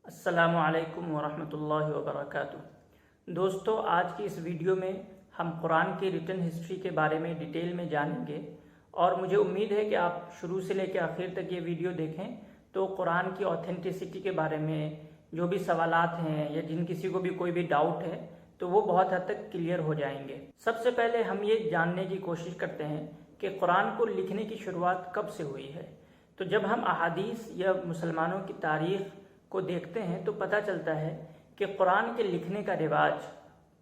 السلام علیکم ورحمۃ اللہ وبرکاتہ۔ دوستو، آج کی اس ویڈیو میں ہم قرآن کی ریٹن ہسٹری کے بارے میں ڈیٹیل میں جانیں گے، اور مجھے امید ہے کہ آپ شروع سے لے کے آخر تک یہ ویڈیو دیکھیں تو قرآن کی اوتھینٹسٹی کے بارے میں جو بھی سوالات ہیں یا جن کسی کو بھی کوئی بھی ڈاؤٹ ہے تو وہ بہت حد تک کلیئر ہو جائیں گے۔ سب سے پہلے ہم یہ جاننے کی کوشش کرتے ہیں کہ قرآن کو لکھنے کی شروعات کب سے ہوئی ہے۔ تو جب ہم احادیث یا مسلمانوں کی تاریخ کو دیکھتے ہیں تو پتہ چلتا ہے کہ قرآن کے لکھنے کا رواج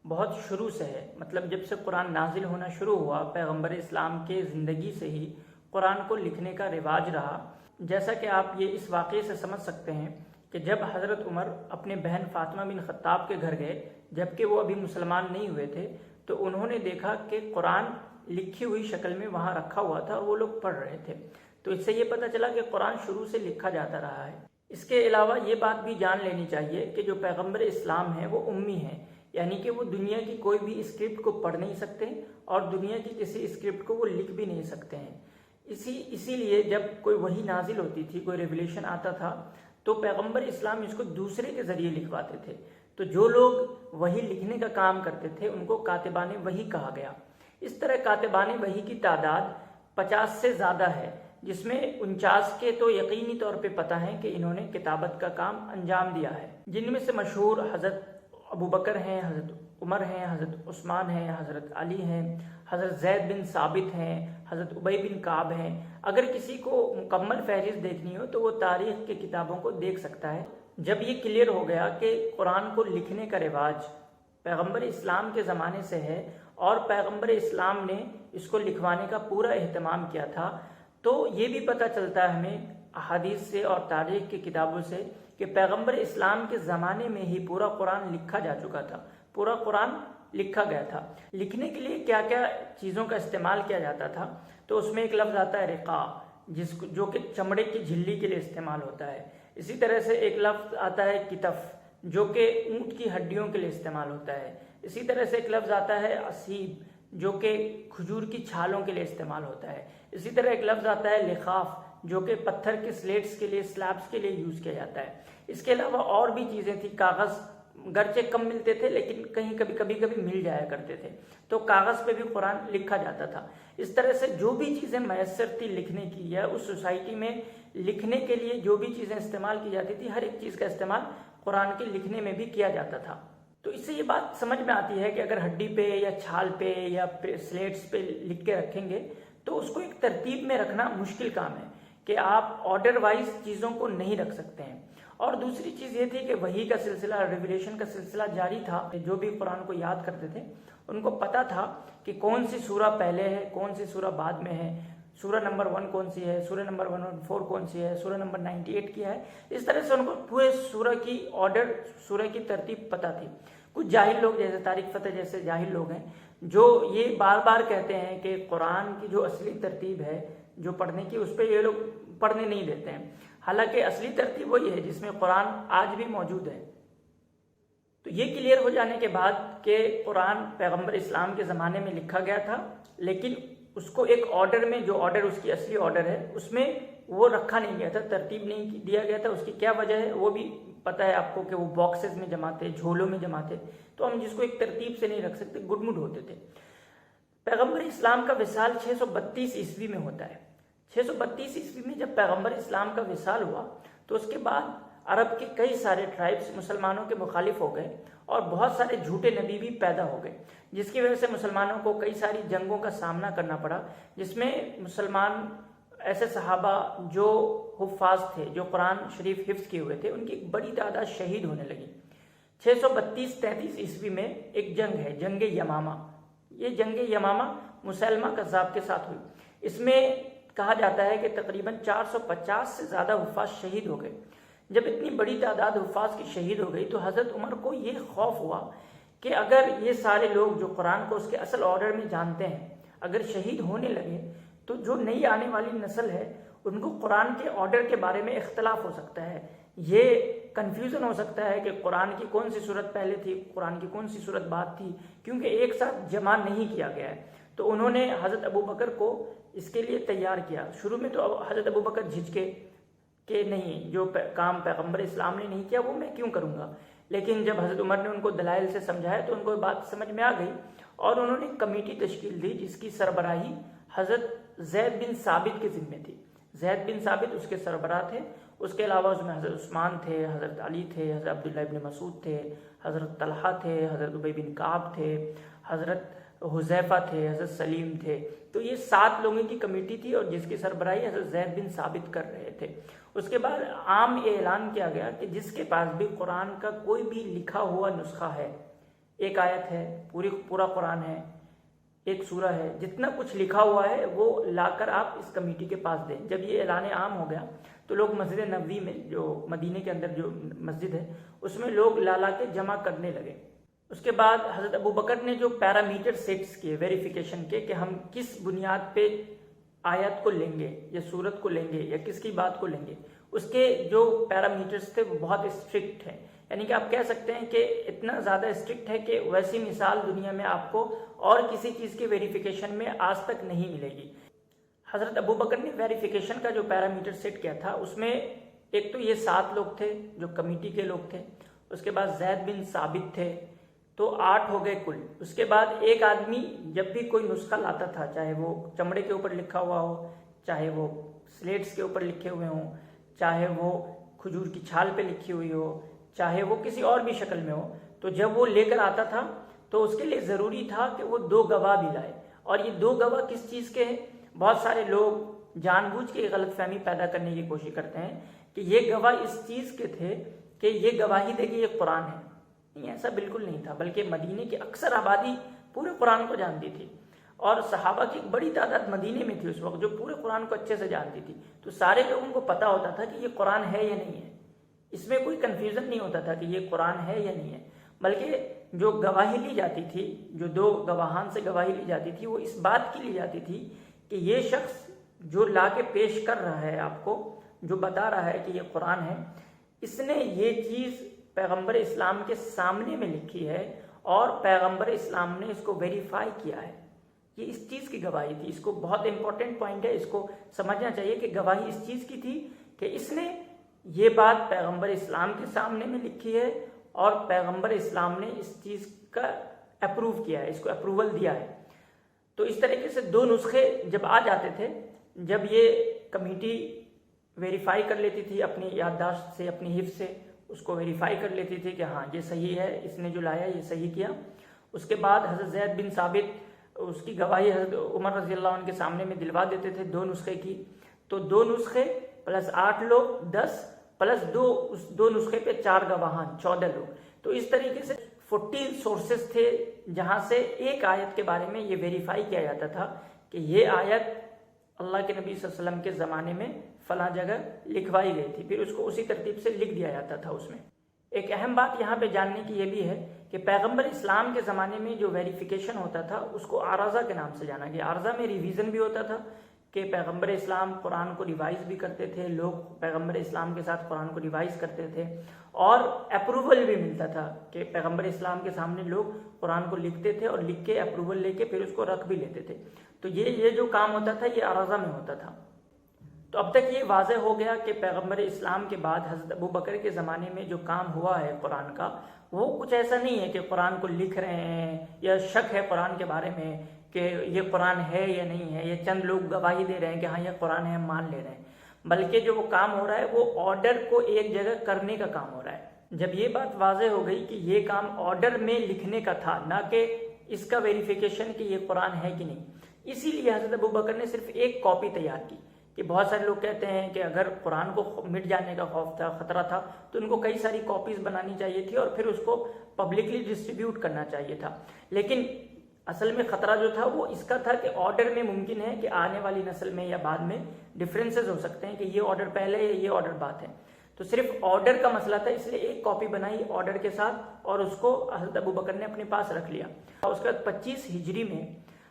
بہت شروع سے ہے، مطلب جب سے قرآن نازل ہونا شروع ہوا، پیغمبر اسلام کے زندگی سے ہی قرآن کو لکھنے کا رواج رہا۔ جیسا کہ آپ یہ اس واقعے سے سمجھ سکتے ہیں کہ جب حضرت عمر اپنے بہن فاطمہ بن خطاب کے گھر گئے، جبکہ وہ ابھی مسلمان نہیں ہوئے تھے، تو انہوں نے دیکھا کہ قرآن لکھی ہوئی شکل میں وہاں رکھا ہوا تھا اور وہ لوگ پڑھ رہے تھے۔ تو اس سے یہ پتہ چلا کہ قرآن شروع سے لکھا جاتا رہا ہے۔ اس کے علاوہ یہ بات بھی جان لینی چاہیے کہ جو پیغمبر اسلام ہیں وہ امی ہیں، یعنی کہ وہ دنیا کی کوئی بھی اسکرپٹ کو پڑھ نہیں سکتے اور دنیا کی کسی اسکرپٹ کو وہ لکھ بھی نہیں سکتے ہیں۔ اسی لیے جب کوئی وحی نازل ہوتی تھی، کوئی ریولیشن آتا تھا، تو پیغمبر اسلام اس کو دوسرے کے ذریعے لکھواتے تھے۔ تو جو لوگ وحی لکھنے کا کام کرتے تھے ان کو کاتبان وحی کہا گیا۔ اس طرح کاتبان وحی کی تعداد 50 سے زیادہ ہے، جس میں 49 کے تو یقینی طور پہ پتہ ہے کہ انہوں نے کتابت کا کام انجام دیا ہے، جن میں سے مشہور حضرت ابو بکر ہیں، حضرت عمر ہیں، حضرت عثمان ہیں، حضرت علی ہیں، حضرت زید بن ثابت ہیں، حضرت ابی بن کعب ہیں۔ اگر کسی کو مکمل فہرست دیکھنی ہو تو وہ تاریخ کی کتابوں کو دیکھ سکتا ہے۔ جب یہ کلیئر ہو گیا کہ قرآن کو لکھنے کا رواج پیغمبر اسلام کے زمانے سے ہے اور پیغمبر اسلام نے اس کو لکھوانے کا پورا اہتمام کیا تھا، تو یہ بھی پتہ چلتا ہے ہمیں احادیث سے اور تاریخ کی کتابوں سے کہ پیغمبر اسلام کے زمانے میں ہی پورا قرآن لکھا جا چکا تھا، پورا قرآن لکھا گیا تھا۔ لکھنے کے لیے کیا کیا چیزوں کا استعمال کیا جاتا تھا، تو اس میں ایک لفظ آتا ہے رقاع، جو کہ چمڑے کی جھلی کے لیے استعمال ہوتا ہے۔ اسی طرح سے ایک لفظ آتا ہے کتف، جو کہ اونٹ کی ہڈیوں کے لیے استعمال ہوتا ہے۔ اسی طرح سے ایک لفظ آتا ہے اسیب، جو کہ کھجور کی چھالوں کے لیے استعمال ہوتا ہے۔ اسی طرح ایک لفظ آتا ہے لخاف، جو کہ پتھر کے سلیٹس کے لیے، سلیبس کے لیے یوز کیا جاتا ہے۔ اس کے علاوہ اور بھی چیزیں تھیں، کاغذ گرچہ کم ملتے تھے لیکن کہیں کبھی مل جایا کرتے تھے، تو کاغذ پہ بھی قرآن لکھا جاتا تھا۔ اس طرح سے جو بھی چیزیں میسر تھی لکھنے کی، یا اس سوسائٹی میں لکھنے کے لیے جو بھی چیزیں استعمال کی جاتی تھی، ہر ایک چیز کا استعمال قرآن کے لکھنے میں بھی کیا جاتا تھا۔ تو اس سے یہ بات سمجھ میں آتی ہے کہ اگر ہڈی پہ یا چھال پہ یا سلیٹس پہ لکھ کے رکھیں گے تو اس کو ایک ترتیب میں رکھنا مشکل کام ہے، کہ آپ آرڈر وائز چیزوں کو نہیں رکھ سکتے ہیں۔ اور دوسری چیز یہ تھی کہ وحی کا سلسلہ، ریویلیشن کا سلسلہ جاری تھا۔ جو بھی قرآن کو یاد کرتے تھے ان کو پتا تھا کہ کون سی سورہ پہلے ہے، کون سی سورہ بعد میں ہے، سورہ نمبر 1 کون سی ہے، سورہ نمبر 114 کون سی ہے، سورہ نمبر 98 کیا ہے۔ اس طرح سے ان کو پورے سورہ کی آرڈر، سورہ کی ترتیب پتہ تھی۔ کچھ جاہل لوگ جیسے طارق فتح جیسے جاہل لوگ ہیں جو یہ بار بار کہتے ہیں کہ قرآن کی جو اصلی ترتیب ہے جو پڑھنے کی، اس پہ یہ لوگ پڑھنے نہیں دیتے ہیں، حالانکہ اصلی ترتیب وہی ہے جس میں قرآن آج بھی موجود ہے۔ تو یہ کلیئر ہو جانے کے بعد کہ قرآن پیغمبر اسلام کے زمانے میں لکھا گیا تھا، لیکن اس کو ایک آرڈر میں، جو آرڈر اس کی اصلی آرڈر ہے اس میں وہ رکھا نہیں گیا تھا، ترتیب نہیں دیا گیا تھا۔ اس کی کیا وجہ ہے وہ بھی پتہ ہے آپ کو، کہ وہ باکسز میں جمع تھے، جھولوں میں جمع تھے، تو ہم جس کو ایک ترتیب سے نہیں رکھ سکتے، گڈ ہوتے تھے۔ پیغمبر اسلام کا وصال 632 عیسوی میں ہوتا ہے۔ 632 عیسوی میں جب پیغمبر اسلام کا وصال ہوا تو اس کے بعد عرب کے کئی سارے ٹرائبس مسلمانوں کے مخالف ہو گئے اور بہت سارے جھوٹے نبی بھی پیدا ہو گئے، جس کی وجہ سے مسلمانوں کو کئی ساری جنگوں کا سامنا کرنا پڑا، جس میں مسلمان ایسے صحابہ جو حفاظ تھے، جو قرآن شریف حفظ کیے ہوئے تھے، ان کی ایک بڑی تعداد شہید ہونے لگی۔ 632-33 عیسوی میں ایک جنگ ہے، جنگ یمامہ۔ یہ جنگ یمامہ مسلمہ کذاب کے ساتھ ہوئی۔ اس میں کہا جاتا ہے کہ تقریباً 450 سے زیادہ حفاظ شہید ہو گئے۔ جب اتنی بڑی تعداد حفاظ کی شہید ہو گئی تو حضرت عمر کو یہ خوف ہوا کہ اگر یہ سارے لوگ جو قرآن کو اس کے اصل آرڈر میں جانتے ہیں اگر شہید ہونے لگے تو جو نئی آنے والی نسل ہے ان کو قرآن کے آرڈر کے بارے میں اختلاف ہو سکتا ہے، یہ کنفیوژن ہو سکتا ہے کہ قرآن کی کون سی صورت پہلے تھی، قرآن کی کون سی صورت بعد تھی، کیونکہ ایک ساتھ جمع نہیں کیا گیا ہے۔ تو انہوں نے حضرت ابو بکر کو اس کے لیے تیار کیا۔ شروع میں تو حضرت ابو بکر جھجکے، کہ نہیں، جو کام پیغمبر اسلام نے نہیں کیا وہ میں کیوں کروں گا. لیکن جب حضرت عمر نے ان کو دلائل سے سمجھایا تو ان کو بات سمجھ میں آ گئی، اور انہوں نے کمیٹی تشکیل دی جس کی سربراہی حضرت زید بن ثابت کے ذمے تھی. زید بن ثابت اس کے سربراہ تھے. اس کے علاوہ اس میں حضرت عثمان تھے، حضرت علی تھے، حضرت عبداللہ ابن مسعود تھے، حضرت طلحہ تھے، حضرت ابی بن کعب تھے، حضرت حذیفہ تھے، حضرت سلیم تھے. تو یہ 7 لوگوں کی کمیٹی تھی، اور جس کی سربراہی حضرت زید بن ثابت کر رہے تھے. اس کے بعد عام یہ اعلان کیا گیا کہ جس کے پاس بھی قرآن کا کوئی بھی لکھا ہوا نسخہ ہے، ایک آیت ہے، پورا قرآن ہے، ایک سورہ ہے، جتنا کچھ لکھا ہوا ہے وہ لا کر آپ اس کمیٹی کے پاس دیں. جب یہ اعلان عام ہو گیا تو لوگ مسجد نبوی میں، جو مدینے کے اندر جو مسجد ہے، اس میں لوگ لا کے جمع کرنے لگے. اس کے بعد حضرت ابو بکر نے جو پیرامیٹر سیٹس کیے ویریفیکیشن کے کہ ہم کس بنیاد پہ آیت کو لیں گے یا سورت کو لیں گے یا کس کی بات کو لیں گے، اس کے جو پیرامیٹرز تھے وہ بہت اسٹرکٹ ہیں. یعنی کہ آپ کہہ سکتے ہیں کہ اتنا زیادہ اسٹرکٹ ہے کہ ویسی مثال دنیا میں آپ کو اور کسی چیز کی ویریفیکیشن میں آج تک نہیں ملے گی. حضرت ابو بکر نے ویریفیکیشن کا جو پیرامیٹر سیٹ کیا تھا اس میں ایک تو یہ 7 لوگ تھے جو کمیٹی کے لوگ تھے. اس کے بعد زید بن ثابت تھے، تو 8 ہو گئے کل. اس کے بعد ایک آدمی جب بھی کوئی نسخہ لاتا تھا، چاہے وہ چمڑے کے اوپر لکھا ہوا ہو، چاہے وہ سلیٹس کے اوپر لکھے ہوئے ہوں، چاہے وہ کھجور کی چھال پہ لکھی ہوئی ہو، چاہے وہ کسی اور بھی شکل میں ہو، تو جب وہ لے کر آتا تھا تو اس کے لیے ضروری تھا کہ وہ 2 گواہ بھی لائے. اور یہ 2 گواہ کس چیز کے ہیں؟ بہت سارے لوگ جان بوجھ کے غلط فہمی پیدا کرنے کی کوشش کرتے ہیں کہ یہ گواہ اس چیز کے تھے کہ یہ گواہی دے کہ یہ قرآن ہے. نہیں، ایسا بالکل نہیں تھا، بلکہ مدینے کی اکثر آبادی پورے قرآن کو جانتی تھی، اور صحابہ کی ایک بڑی تعداد مدینے میں تھی اس وقت جو پورے قرآن کو اچھے سے جانتی تھی. تو سارے لوگوں کو پتا ہوتا تھا کہ یہ قرآن ہے یا نہیں ہے. اس میں کوئی کنفیوژن نہیں ہوتا تھا کہ یہ قرآن ہے یا نہیں ہے. بلکہ جو گواہی لی جاتی تھی، جو 2 گواہان سے گواہی لی جاتی تھی، وہ اس بات کی لی جاتی تھی کہ یہ شخص جو لا کے پیش کر رہا ہے آپ کو، جو بتا رہا ہے کہ یہ قرآن ہے، اس نے یہ چیز پیغمبر اسلام کے سامنے میں لکھی ہے اور پیغمبر اسلام نے اس کو ویریفائی کیا ہے. یہ اس چیز کی گواہی تھی. اس کو بہت امپورٹنٹ پوائنٹ ہے، اس کو سمجھنا چاہیے کہ گواہی اس چیز کی تھی کہ اس نے یہ بات پیغمبر اسلام کے سامنے میں لکھی ہے اور پیغمبر اسلام نے اس چیز کا اپروو کیا ہے، اس کو اپروول دیا ہے. تو اس طریقے سے 2 نسخے جب آ جاتے تھے، جب یہ کمیٹی ویریفائی کر لیتی تھی اپنی یادداشت سے، اپنی حفظ سے، اس کو ویریفائی کر لیتی تھی کہ ہاں یہ صحیح ہے، اس نے جو لایا یہ صحیح کیا. اس کے بعد حضرت زید بن ثابت اس کی گواہی حضرت عمر رضی اللہ عنہ کے سامنے میں دلوا دیتے تھے 2 نسخے کی. تو 2 نسخے پلس 8 لوگ 10 پلس 2، اس 2 نسخے پہ 4 گواہان 14 لوگ. تو اس طریقے سے 40 سورسز تھے جہاں سے ایک آیت کے بارے میں یہ ویریفائی کیا جاتا تھا کہ یہ آیت اللہ کے نبی صلی اللہ علیہ وسلم کے زمانے میں فلاں جگہ لکھوائی گئی تھی. پھر اس کو اسی ترتیب سے لکھ دیا جاتا تھا اس میں. ایک اہم بات یہاں پہ جاننے کی یہ بھی ہے کہ پیغمبر اسلام کے زمانے میں جو ویریفیکیشن ہوتا تھا اس کو عارضہ کے نام سے جانا گیا. عارضہ میں ریویژن بھی ہوتا تھا کہ پیغمبر اسلام قرآن کو ریوائز بھی کرتے تھے، لوگ پیغمبر اسلام کے ساتھ قرآن کو ریوائز کرتے تھے، اور اپروول بھی ملتا تھا کہ پیغمبر اسلام کے سامنے لوگ قرآن کو لکھتے تھے اور لکھ کے اپروول لے کے پھر اس کو رکھ بھی لیتے تھے. تو یہ جو کام ہوتا تھا یہ عارضہ میں ہوتا تھا. تو اب تک یہ واضح ہو گیا کہ پیغمبر اسلام کے بعد حضرت ابو بکر کے زمانے میں جو کام ہوا ہے قرآن کا، وہ کچھ ایسا نہیں ہے کہ قرآن کو لکھ رہے ہیں یا شک ہے قرآن کے بارے میں کہ یہ قرآن ہے یا نہیں ہے، یہ چند لوگ گواہی دے رہے ہیں کہ ہاں یہ قرآن ہے، ہم مان لے رہے ہیں. بلکہ جو وہ کام ہو رہا ہے وہ آرڈر کو ایک جگہ کرنے کا کام ہو رہا ہے. جب یہ بات واضح ہو گئی کہ یہ کام آرڈر میں لکھنے کا تھا، نہ کہ اس کا ویریفیکیشن کہ یہ قرآن ہے کہ نہیں، اسی لیے حضرت ابو بکر نے صرف ایک کاپی تیار کی. کہ بہت سارے لوگ کہتے ہیں کہ اگر قرآن کو مٹ جانے کا خوف تھا، خطرہ تھا، تو ان کو کئی ساری کاپیز بنانی چاہیے تھی اور پھر اس کو پبلکلی ڈسٹریبیوٹ کرنا چاہیے تھا. لیکن اصل میں خطرہ جو تھا وہ اس کا تھا کہ آرڈر میں ممکن ہے کہ آنے والی نسل میں یا بعد میں ڈفرینسز ہو سکتے ہیں کہ یہ آرڈر پہلے ہے، یہ آرڈر بعد ہے. تو صرف آرڈر کا مسئلہ تھا، اس لیے ایک کاپی بنائی آرڈر کے ساتھ اور اس کو حضرت ابو بکر نے اپنے پاس رکھ لیا. اس کے بعد 25 ہجری میں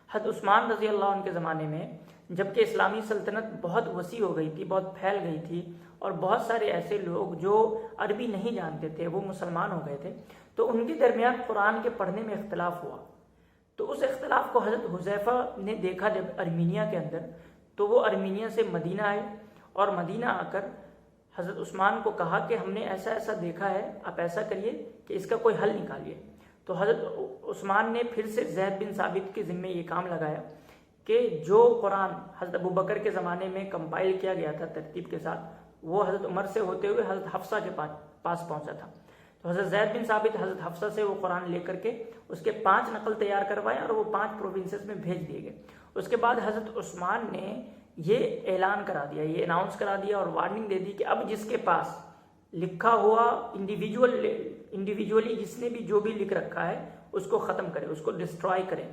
حضرت عثمان رضی اللہ عنہ کے زمانے میں، جبکہ اسلامی سلطنت بہت وسیع ہو گئی تھی، بہت پھیل گئی تھی، اور بہت سارے ایسے لوگ جو عربی نہیں جانتے تھے وہ مسلمان ہو گئے تھے، تو ان کے درمیان قرآن کے پڑھنے میں اختلاف ہوا. تو اس اختلاف کو حضرت حذیفہ نے دیکھا جب ارمینیا کے اندر، تو وہ ارمینیا سے مدینہ آئے اور مدینہ آ کر حضرت عثمان کو کہا کہ ہم نے ایسا ایسا دیکھا ہے، آپ ایسا کریے کہ اس کا کوئی حل نکالیے۔ تو حضرت عثمان نے پھر سے زید بن ثابت کے ذمے یہ کام لگایا کہ جو قرآن حضرت ابوبکر کے زمانے میں کمپائل کیا گیا تھا ترتیب کے ساتھ، وہ حضرت عمر سے ہوتے ہوئے حضرت حفصہ کے پاس پہنچا تھا۔ تو حضرت زید بن ثابت حضرت حفصہ سے وہ قرآن لے کر کے اس کے 5 نقل تیار کروائے اور وہ 5 پروونسز میں بھیج دیے گئے۔ اس کے بعد حضرت عثمان نے یہ اعلان کرا دیا، یہ اناؤنس کرا دیا اور وارننگ دے دی کہ اب جس کے پاس لکھا ہوا انڈیویجولی جس نے بھی جو بھی لکھ رکھا ہے اس کو ختم کرے، اس کو ڈسٹرائے کرے،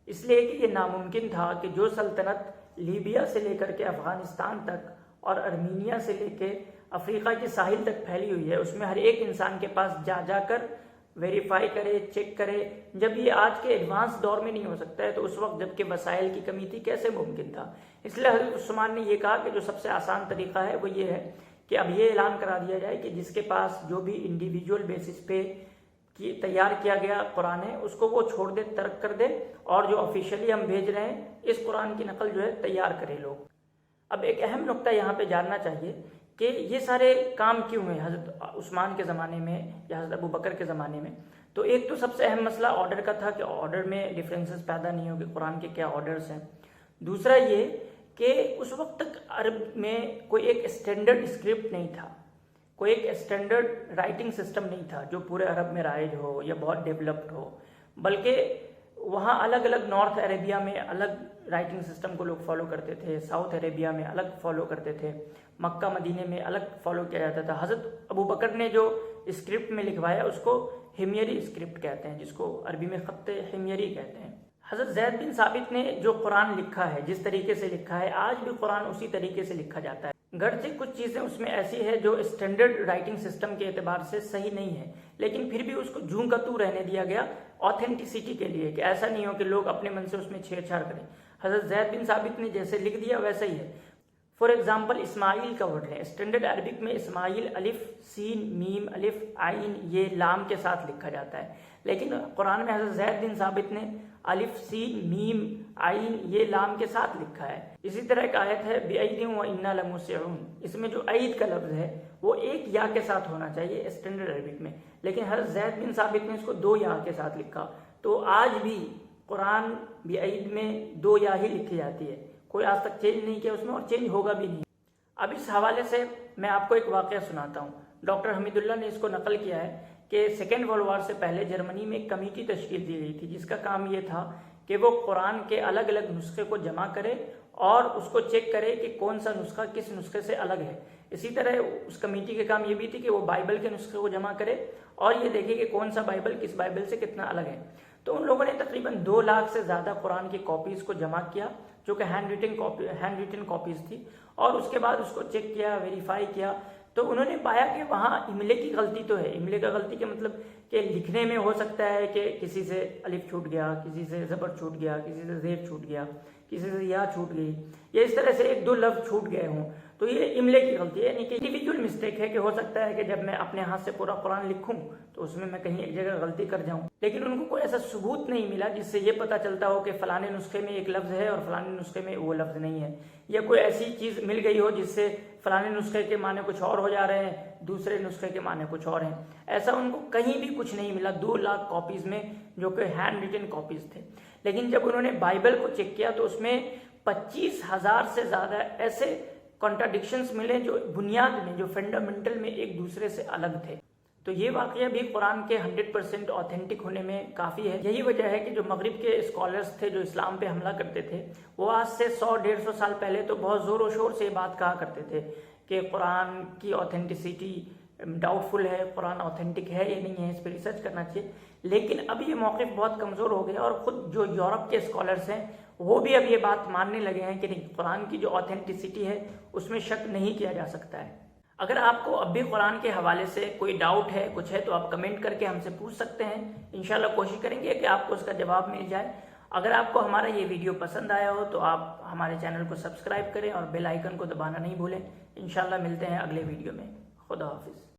اس لیے کہ یہ ناممکن تھا کہ جو سلطنت لیبیا سے لے کر کے افغانستان تک اور ارمینیا سے لے کے افریقہ کے ساحل تک پھیلی ہوئی ہے، اس میں ہر ایک انسان کے پاس جا کر ویریفائی کرے، چیک کرے۔ جب یہ آج کے ایڈوانس دور میں نہیں ہو سکتا ہے تو اس وقت جب کہ وسائل کی کمی تھی کیسے ممکن تھا؟ اس لیے حضرت عثمان نے یہ کہا کہ جو سب سے آسان طریقہ ہے وہ یہ ہے کہ اب یہ اعلان کرا دیا جائے کہ جس کے پاس جو بھی انڈیویجول بیسس پہ تیار کیا گیا قرآن ہے اس کو وہ چھوڑ دے، ترک کر دے، اور جو آفیشیلی ہم بھیج رہے ہیں اس قرآن کی نقل جو ہے تیار کرے لوگ۔ اب ایک اہم نقطہ یہاں پہ جاننا چاہیے کہ یہ سارے کام کیوں ہیں حضرت عثمان کے زمانے میں یا حضرت ابوبکر کے زمانے میں؟ تو ایک تو سب سے اہم مسئلہ آرڈر کا تھا کہ آرڈر میں ڈفرینسز پیدا نہیں ہو کہ قرآن کے کیا آرڈرز ہیں۔ دوسرا یہ کہ اس وقت تک عرب میں کوئی ایک اسٹینڈرڈ اسکرپٹ نہیں تھا، کوئی ایک اسٹینڈرڈ رائٹنگ سسٹم نہیں تھا جو پورے عرب میں رائج ہو یا بہت ڈیولپڈ ہو، بلکہ وہاں الگ الگ نارتھ عربیہ میں الگ رائٹنگ سسٹم کو لوگ فالو کرتے تھے، ساؤتھ عربیہ میں الگ فالو کرتے تھے، مکہ مدینے میں الگ فالو کیا جاتا تھا۔ حضرت ابوبکر نے جو اسکرپٹ میں لکھوایا اس کو ہمیری اسکرپٹ کہتے ہیں، جس کو عربی میں خط ہمیری کہتے ہیں۔ حضرت زید بن ثابت نے جو قرآن لکھا ہے، جس طریقے سے لکھا ہے، آج بھی قرآن اسی طریقے سے لکھا جاتا ہے، گرچہ کچھ چیزیں اس میں ایسی ہے جو اسٹینڈرڈ رائٹنگ سسٹم کے اعتبار سے صحیح نہیں ہے، لیکن پھر بھی اس کو جوں کا توں رہنے دیا گیا آتھینٹسٹی کے لیے، کہ ایسا نہیں ہو کہ لوگ اپنے من سے اس میں چھیڑ چھاڑ کریں۔ حضرت زید بن ثابت نے جیسے لکھ دیا ویسا ہی ہے۔ فار ایگزامپل اسماعیل کا ورڈ ہے، اسٹینڈرڈ عربک میں اسماعیل الف سین میم الف عین یہ لام کے ساتھ لکھا جاتا ہے، لیکن قرآن میں حضرت زید بن ثابت نے الف سین میم عین یہ لام کے ساتھ لکھا ہے۔ اسی طرح ایک آیت ہے بِأَيْدٍ وَإِنَّا لَمُوسِعُونَ، اس میں جو عید کا لفظ ہے وہ ایک یا کے ساتھ ہونا چاہیے اسٹینڈرڈ عربک میں، لیکن حضرت زید بن ثابت نے اس کو 2 یا کے ساتھ لکھا۔ تو آج بھی قرآن بِأَيْد میں 2 یا ہی لکھی جاتی ہے، کوئی آج تک چینج نہیں کیا اس میں اور چینج ہوگا بھی نہیں۔ اب اس حوالے سے میں آپ کو ایک واقعہ سناتا ہوں۔ ڈاکٹر حمید اللہ نے اس کو نقل کیا ہے کہ سیکنڈ ورلڈ وار سے پہلے جرمنی میں ایک کمیٹی تشکیل دی گئی تھی جس کا کام یہ تھا کہ وہ قرآن کے الگ الگ نسخے کو جمع کرے اور اس کو چیک کرے کہ کون سا نسخہ کس نسخے سے الگ ہے۔ اسی طرح اس کمیٹی کے کام یہ بھی تھی کہ وہ بائبل کے نسخے کو جمع کرے اور یہ دیکھے کہ کون سا بائبل کس بائبل سے کتنا الگ ہے۔ تو ان لوگوں نے تقریباً 2 لاکھ سے زیادہ قرآن کی کاپیز کو جمع کیا جو کہ ہینڈ ریٹن کاپیز تھی، اور اس کے بعد اس کو چیک کیا، ویریفائی کیا، تو انہوں نے پایا کہ وہاں املے کی غلطی تو ہے۔ املے کا غلطی کے مطلب کہ لکھنے میں ہو سکتا ہے کہ کسی سے الف چھوٹ گیا، کسی سے زبر چھوٹ گیا، کسی سے زیر چھوٹ گیا، کسی سے یا چھوٹ گئی، یا اس طرح سے 1-2 لفظ چھوٹ گئے ہوں، تو یہ املے کی غلطی ہے، یعنی کہ انڈیویجول مسٹیک ہے کہ ہو سکتا ہے کہ جب میں اپنے ہاتھ سے پورا قرآن لکھوں تو اس میں کہیں ایک جگہ غلطی کر جاؤں، لیکن ان کو کوئی ایسا ثبوت نہیں ملا جس سے یہ پتہ چلتا ہو کہ فلانے نسخے میں ایک لفظ ہے اور فلانے نسخے میں وہ لفظ نہیں ہے، یا کوئی ایسی چیز مل گئی ہو جس سے فلانے نسخے کے معنی کچھ اور ہو جا رہے ہیں، دوسرے نسخے کے معنی کچھ اور ہیں۔ ایسا ان کو کہیں بھی کچھ نہیں ملا 2 لاکھ کاپیز میں جو کہ ہینڈ ریٹن کاپیز تھے۔ لیکن جب انہوں نے بائبل کو چیک کیا تو اس میں 25,000 سے زیادہ ایسے کنٹراڈکشنز ملے جو بنیاد میں، جو فنڈامنٹل میں ایک دوسرے سے الگ تھے۔ تو یہ واقعہ بھی قرآن کے 100% آتھینٹک ہونے میں کافی ہے۔ یہی وجہ ہے کہ جو مغرب کے اسکالرز تھے جو اسلام پہ حملہ کرتے تھے، وہ آج سے 100-150 سال پہلے تو بہت زور و شور سے یہ بات کہا کرتے تھے کہ قرآن کی آتھینٹسٹی ڈاؤٹ فل ہے، قرآن آتھینٹک ہے یا نہیں ہے، اس پہ ریسرچ کرنا چاہیے۔ لیکن اب یہ موقف بہت کمزور ہو گیا اور خود جو یورپ کے اسکالرز ہیں وہ بھی اب یہ بات ماننے لگے ہیں کہ نہیں، قرآن کی جو آتھینٹسٹی ہے اس میں شک نہیں کیا جا سکتا ہے۔ اگر آپ کو اب بھی قرآن کے حوالے سے کوئی ڈاؤٹ ہے، کچھ ہے، تو آپ کمنٹ کر کے ہم سے پوچھ سکتے ہیں، انشاءاللہ کوشش کریں گے کہ آپ کو اس کا جواب مل جائے۔ اگر آپ کو ہمارا یہ ویڈیو پسند آیا ہو تو آپ ہمارے چینل کو سبسکرائب کریں اور بیل آئیکن کو دبانا نہیں بھولیں۔ انشاءاللہ ملتے ہیں اگلے ویڈیو میں۔ خدا حافظ۔